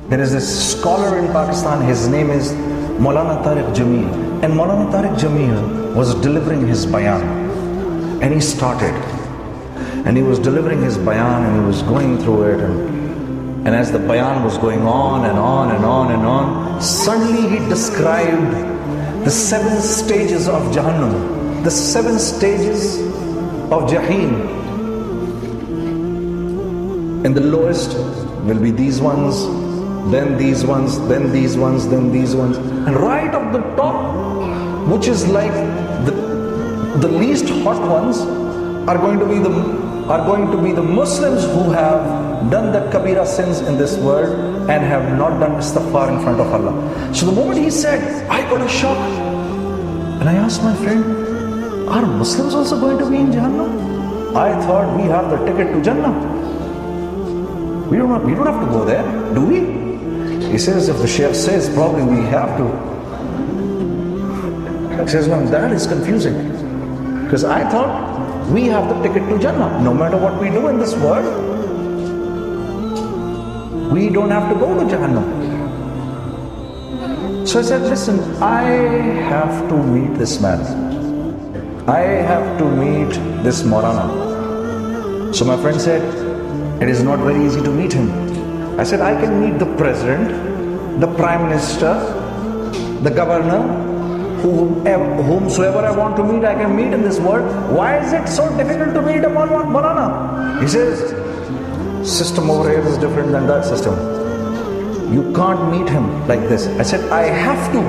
There is this scholar in Pakistan, his name is Maulana Tariq Jameel. And Maulana Tariq Jameel was delivering his bayan. And he started. And he was delivering his bayan and he was going through it. And as the bayan was going on and on and on and on, suddenly he described the 7 stages of Jahannam, the 7 stages of Jahim. And the lowest will be these ones, then these ones, then these ones, then these ones. And right up the top, which is like the least hot ones, are going to be the Muslims who have done the kabira sins in this world and have not done istighfar in front of Allah. So the moment he said, I got a shock. And I asked my friend, are Muslims also going to be in Jahannam? I thought we have the ticket to Jannah. We don't have to go there, do we? He says, if the Shaykh says, probably we have to. He says, no, that is confusing. Because I thought we have the ticket to Jannah. No matter what we do in this world, we don't have to go to Jahannam. So I said, listen, I have to meet this man. I have to meet this Maulana. So my friend said, it is not very easy to meet him. I said, I can meet the president, the prime minister, the governor, whomsoever I want to meet, I can meet in this world. Why is it so difficult to meet a Maulana? He says, system over here is different than that system. You can't meet him like this. I said, I have to.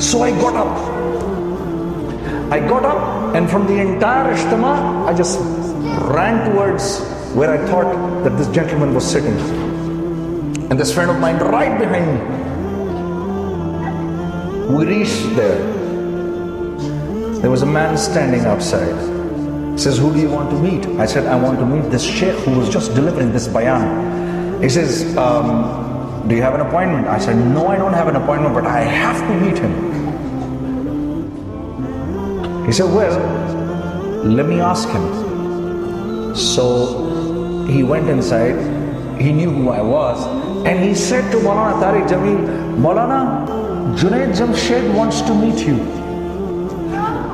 So I got up. And from the entire Ijtima, I just ran towards where I thought that this gentleman was sitting. And this friend of mine right behind me. We reached there. There was a man standing outside. He says, who do you want to meet? I said, I want to meet this Sheikh who was just delivering this bayan. He says, do you have an appointment? I said, no, I don't have an appointment, but I have to meet him. He said, well, let me ask him. So he went inside. He knew who I was. And he said to Maulana Tariq Jameel, Maulana, Junaid Jamshed wants to meet you.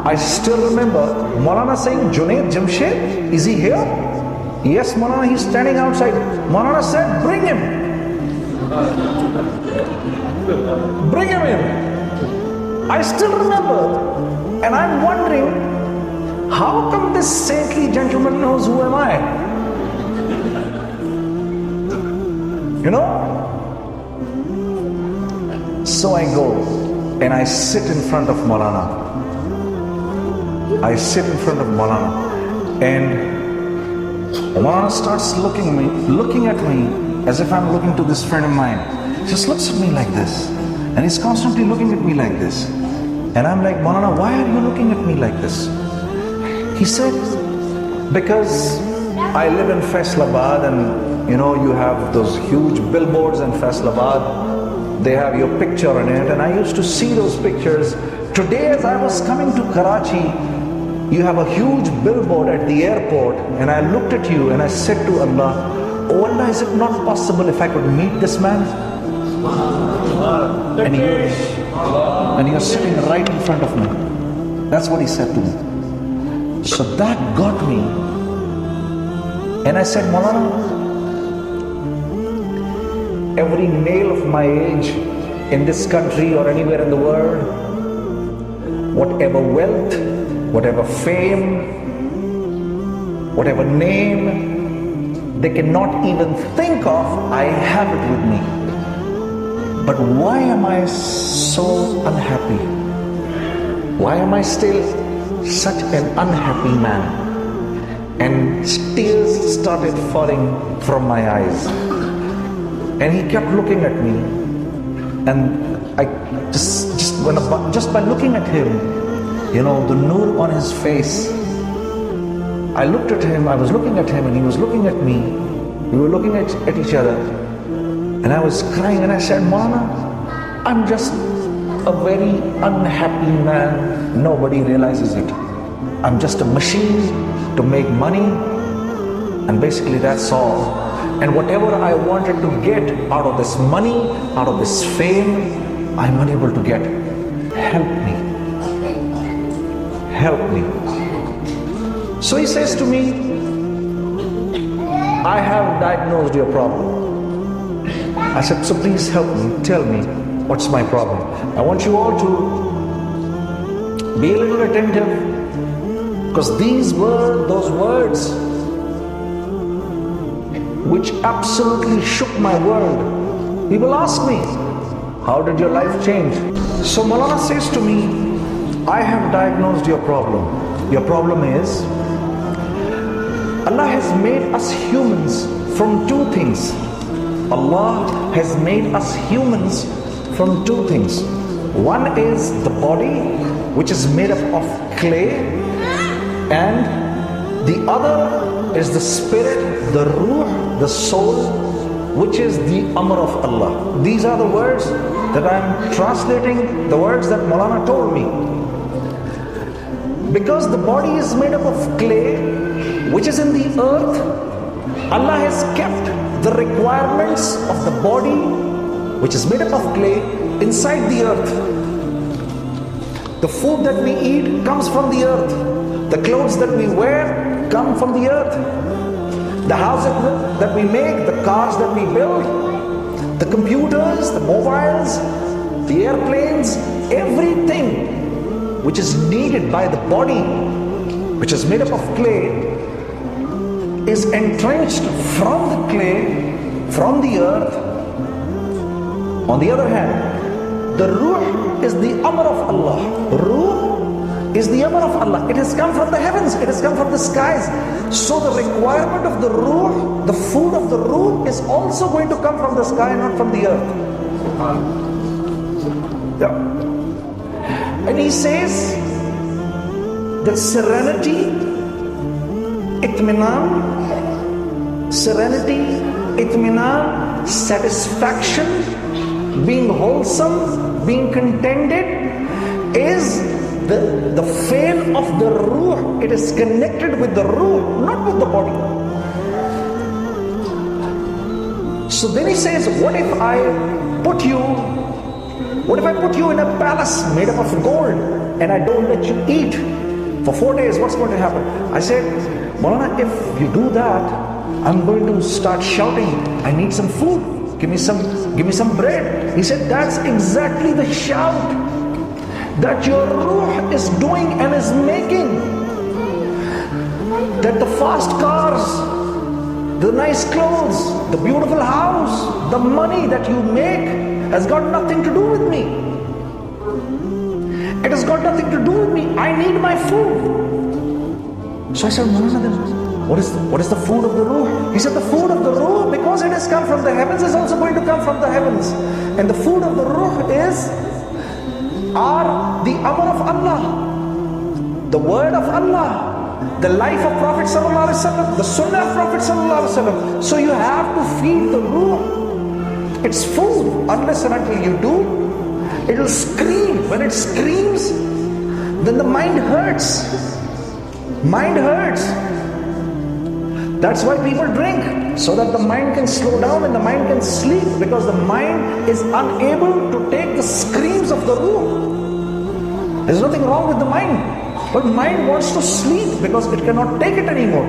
I still remember Maulana saying, Junaid Jamshed, is he here? Yes, Maulana, he's standing outside. Maulana said, bring him. Bring him in. I still remember. And I'm wondering, how come this saintly gentleman knows who am I? You know? So I go and I sit in front of Maulana. I sit in front of Maulana, and Maulana starts looking at me as if I'm looking to this friend of mine. He just looks at me like this, and he's constantly looking at me like this. And I'm like, Maulana, why are you looking at me like this? He said, because I live in Faisalabad, and you know, you have those huge billboards in Faisalabad. They have your picture in it, and I used to see those pictures. Today, as I was coming to Karachi, you have a huge billboard at the airport, and I looked at you and I said to Allah, oh Allah, is it not possible if I could meet this man? And you're sitting right in front of me. That's what he said to me. So that got me. And I said, Maulana, every male of my age in this country or anywhere in the world, whatever wealth, whatever fame, whatever name they cannot even think of, I have it with me. But why am I so unhappy? Why am I still such an unhappy man? And tears started falling from my eyes. And he kept looking at me. And I just by looking at him, you know, the nur on his face, I looked at him, I was looking at him, and he was looking at me. We were looking at each other. And I was crying, and I said, Maulana, I'm just a very unhappy man. Nobody realizes it. I'm just a machine to make money. And basically that's all. And whatever I wanted to get out of this money, out of this fame, I'm unable to get. Help me. Help me. So he says to me, I have diagnosed your problem. I said, so please help me, tell me what's my problem. I want you all to be a little attentive, because these were those words which absolutely shook my world. People ask me, how did your life change? So Maulana says to me, I have diagnosed your problem. Your problem is, Allah has made us humans from two things. Allah has made us humans from two things. One is the body, which is made up of clay, and the other is the spirit, the ruh, the soul, which is the amr of Allah. These are the words that I am translating, the words that Maulana told me. Because the body is made up of clay, which is in the earth, Allah has kept the requirements of the body, which is made up of clay, inside the earth. The food that we eat comes from the earth. The clothes that we wear come from the earth. The houses that we make, the cars that we build, the computers, the mobiles, the airplanes, everything which is needed by the body, which is made up of clay, is entrenched from the clay, from the earth. On the other hand, the ruh is the amr of Allah. Ruh is the amr of Allah. It has come from the heavens, it has come from the skies. So the requirement of the ruh, the food of the ruh, is also going to come from the sky, not from the earth. Yeah. And he says that serenity, itminan, satisfaction, being wholesome, being contented, is the fail of the ruh. It is connected with the ruh, not with the body. So then he says, what if I put you in a palace made up of gold and I don't let you eat for 4 days? What's going to happen? I said, Maulana, if you do that, I'm going to start shouting, I need some food, give me some bread. He said, that's exactly the shout that your ruh is doing and is making. That the fast cars, the nice clothes, the beautiful house, the money that you make has got nothing to do with me. It has got nothing to do with me. I need my food. So I said, Maulana, then what is the food of the ruh? He said, the food of the ruh, because it has come from the heavens, is also going to come from the heavens. And the food of the ruh are the amr of Allah, the word of Allah, the life of Prophet ﷺ, the sunnah of Prophet ﷺ. So you have to feed the ruh its food. Unless and until you do, it will scream. When it screams, then the mind hurts. Mind hurts. That's why people drink, so that the mind can slow down and the mind can sleep, because the mind is unable to take the screams of the ruh. There's nothing wrong with the mind, but mind wants to sleep because it cannot take it anymore.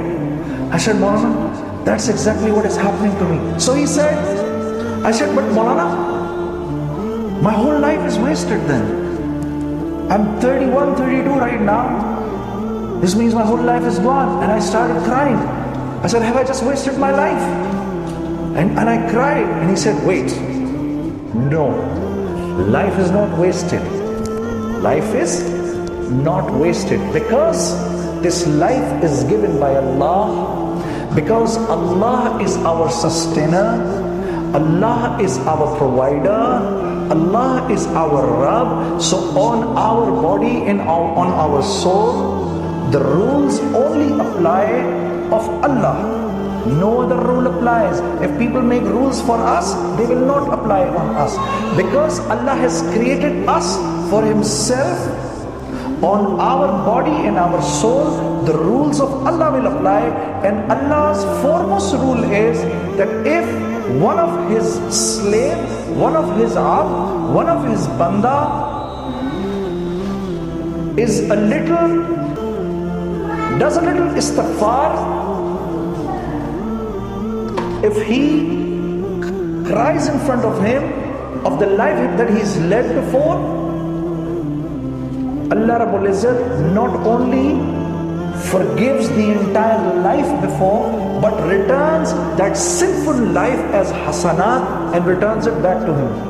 I said, Maulana, that's exactly what is happening to me. So he said, I said, but Maulana, my whole life is wasted then. I'm 31, 32 right now. This means my whole life is gone. And I started crying. I said, have I just wasted my life? And I cried. And he said, wait, no, life is not wasted. Life is not wasted, because this life is given by Allah, because Allah is our sustainer, Allah is our provider, Allah is our Rabb. So on our body and on our soul, the rules only apply of Allah. No other rule applies. If people make rules for us, they will not apply on us, because Allah has created us for Himself. on our body and our soul, the rules of Allah will apply. And Allah's foremost rule is that if one of his slave, one of his abd, one of his banda does a little istighfar, if he cries in front of him of the life that he's led before, Allah Rabbul Izzat not only forgives the entire life before, but returns that sinful life as hasanat and returns it back to him.